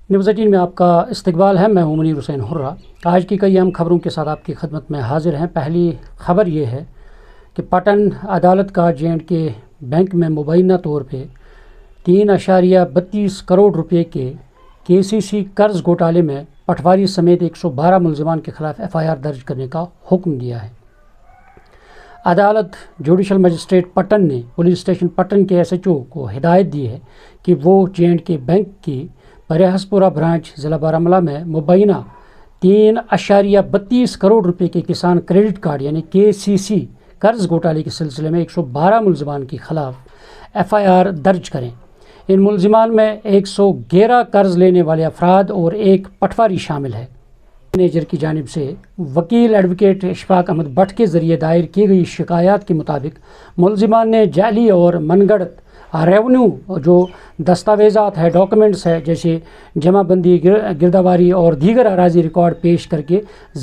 News 18 میں آپ کا استقبال ہے۔ میں ہوں منیر حسین حرہ۔ آج کی کئی اہم خبروں کے ساتھ آپ کی خدمت میں حاضر ہیں۔ پہلی خبر یہ ہے کہ پٹن عدالت کا J&K بینک میں مبینہ طور پہ 3.32 کروڑ روپے کے KCC قرض گھوٹالے میں پٹواری سمیت 112 ملزمان کے خلاف FIR درج کرنے کا حکم دیا ہے۔ عدالت جوڈیشل مجسٹریٹ پٹن نے پولیس اسٹیشن پٹن کے SHO کو ہدایت دی ہے کہ وہ J&K بینک کی پریہس پورہ برانچ ضلع بارہمولہ میں مبینہ 3.32 کروڑ روپے کے کسان کریڈٹ کارڈ یعنی KCC قرض گھوٹالے کے سلسلے میں 112 ملزمان کے خلاف FIR درج کریں۔ ان ملزمان میں 111 قرض لینے والے افراد اور ایک پٹواری شامل ہے۔ مینیجر کی جانب سے وکیل ایڈوکیٹ اشفاق احمد بٹ کے ذریعے دائر کی گئی شکایات کے مطابق ملزمان نے جعلی اور من گھڑت ریونیو جو دستاویزات ہے، ڈاکومنٹس ہے، جیسے جمع بندی، گرداواری اور دیگر اراضی ریکارڈ پیش کر کے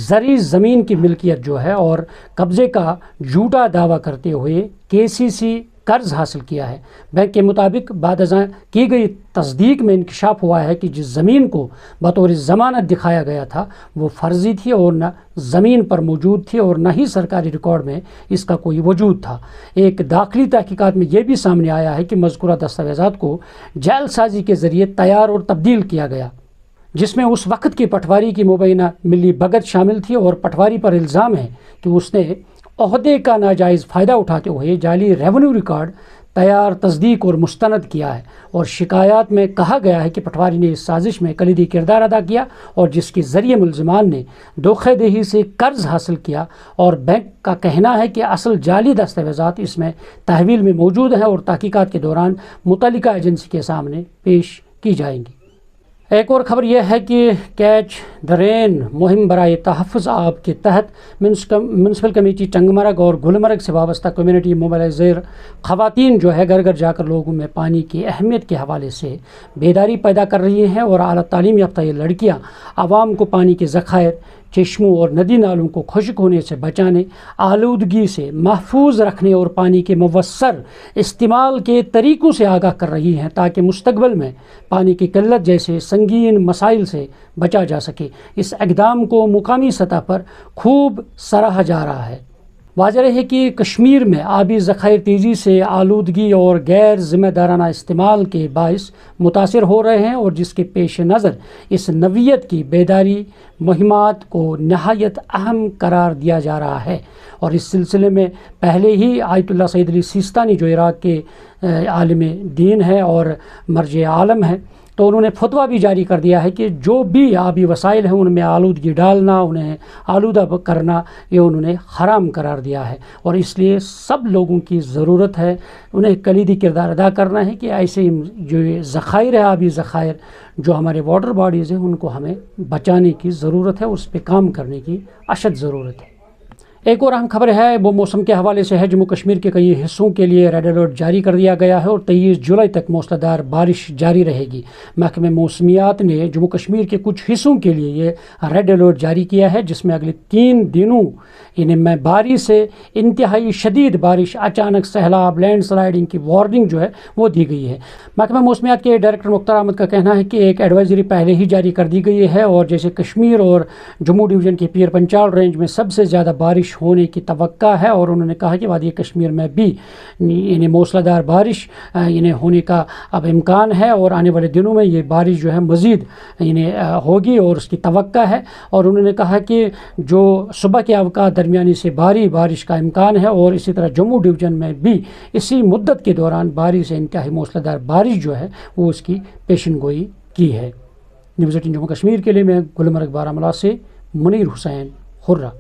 زرعی زمین کی ملکیت جو ہے اور قبضے کا جھوٹا دعویٰ کرتے ہوئے KCC قرض حاصل کیا ہے۔ بینک کے مطابق بعد ازاں کی گئی تصدیق میں انکشاف ہوا ہے کہ جس زمین کو بطور ضمانت دکھایا گیا تھا وہ فرضی تھی اور نہ زمین پر موجود تھی اور نہ ہی سرکاری ریکارڈ میں اس کا کوئی وجود تھا۔ ایک داخلی تحقیقات میں یہ بھی سامنے آیا ہے کہ مذکورہ دستاویزات کو جعل سازی کے ذریعے تیار اور تبدیل کیا گیا، جس میں اس وقت کی پٹواری کی مبینہ ملی بھگت شامل تھی اور پٹواری پر الزام ہے کہ اس نے عہدے کا ناجائز فائدہ اٹھاتے ہوئے جعلی ریونیو ریکارڈ تیار، تصدیق اور مستند کیا ہے، اور شکایات میں کہا گیا ہے کہ پٹواری نے اس سازش میں کلیدی کردار ادا کیا اور جس کے ذریعے ملزمان نے دھوکہ دہی سے قرض حاصل کیا، اور بینک کا کہنا ہے کہ اصل جعلی دستاویزات اس میں تحویل میں موجود ہیں اور تحقیقات کے دوران متعلقہ ایجنسی کے سامنے پیش کی جائیں گی۔ ایک اور خبر یہ ہے کہ کیچ دا رین مہم برائے تحفظ آب کے تحت میونسپل کمیٹی ٹنگمرگ اور گلمرگ سے وابستہ کمیونٹی موبلائزر خواتین جو ہے گھر گھر جا کر لوگوں میں پانی کی اہمیت کے حوالے سے بیداری پیدا کر رہی ہیں، اور اعلیٰ تعلیم یافتہ یہ لڑکیاں عوام کو پانی کے ذخائر، چشموں اور ندی نالوں کو خشک ہونے سے بچانے، آلودگی سے محفوظ رکھنے اور پانی کے مؤثر استعمال کے طریقوں سے آگاہ کر رہی ہیں تاکہ مستقبل میں پانی کی قلت جیسے سنگین مسائل سے بچا جا سکے۔ اس اقدام کو مقامی سطح پر خوب سراہا جا رہا ہے۔ واضح ہے کہ کشمیر میں آبی ذخائر تیزی سے آلودگی اور غیر ذمہ دارانہ استعمال کے باعث متاثر ہو رہے ہیں، اور جس کے پیش نظر اس نوعیت کی بیداری مہمات کو نہایت اہم قرار دیا جا رہا ہے۔ اور اس سلسلے میں پہلے ہی آیت اللہ سعید علی سیستانی جو عراق کے عالم دین ہے اور مرجع عالم ہے، تو انہوں نے فتویٰ بھی جاری کر دیا ہے کہ جو بھی آبی وسائل ہیں ان میں آلودگی ڈالنا، انہیں آلودہ کرنا، یہ انہوں نے حرام قرار دیا ہے، اور اس لیے سب لوگوں کی ضرورت ہے، انہیں کلیدی کردار ادا کرنا ہے کہ ایسے جو ذخائر ہے، آبی ذخائر جو ہمارے واٹر باڈیز ہیں، ان کو ہمیں بچانے کی ضرورت ہے، اس پہ کام کرنے کی اشد ضرورت ہے۔ ایک اور اہم خبر ہے وہ موسم کے حوالے سے ہے۔ جموں کشمیر کے کئی حصوں کے لیے ریڈ الرٹ جاری کر دیا گیا ہے اور 23 جولائی تک موسلا دھار بارش جاری رہے گی۔ محکمہ موسمیات نے جموں کشمیر کے کچھ حصوں کے لیے یہ ریڈ الرٹ جاری کیا ہے، جس میں اگلے 3 دنوں میں بارش سے انتہائی شدید بارش، اچانک سیلاب، لینڈ سلائڈنگ کی وارننگ جو ہے وہ دی گئی ہے۔ محکمہ موسمیات کے ڈائریکٹر مختار احمد کا کہنا ہے کہ ایک ایڈوائزری پہلے ہی جاری کر دی گئی ہے، اور جیسے کشمیر اور جموں ڈویژن کی پیر پنچال رینج میں سب سے زیادہ بارش ہونے کی توقع ہے، اور انہوں نے کہا کہ وادی کشمیر میں بھی موسلا دھار بارش ہونے کا اب امکان ہے، اور آنے والے دنوں میں یہ بارش جو ہے مزید ہوگی اور اس کی توقع ہے۔ اور انہوں نے کہا کہ جو صبح کے اوقات درمیانی سے بھاری بارش کا امکان ہے، اور اسی طرح جموں ڈویژن میں بھی اسی مدت کے دوران بارش سے انتہائی موسلا دھار بارش جو ہے وہ اس کی پیشن گوئی کی ہے۔ نیوز 18 جموں کشمیر کے لیے میں گلمرگ بارہمولہ سے منیر حسین حرہ۔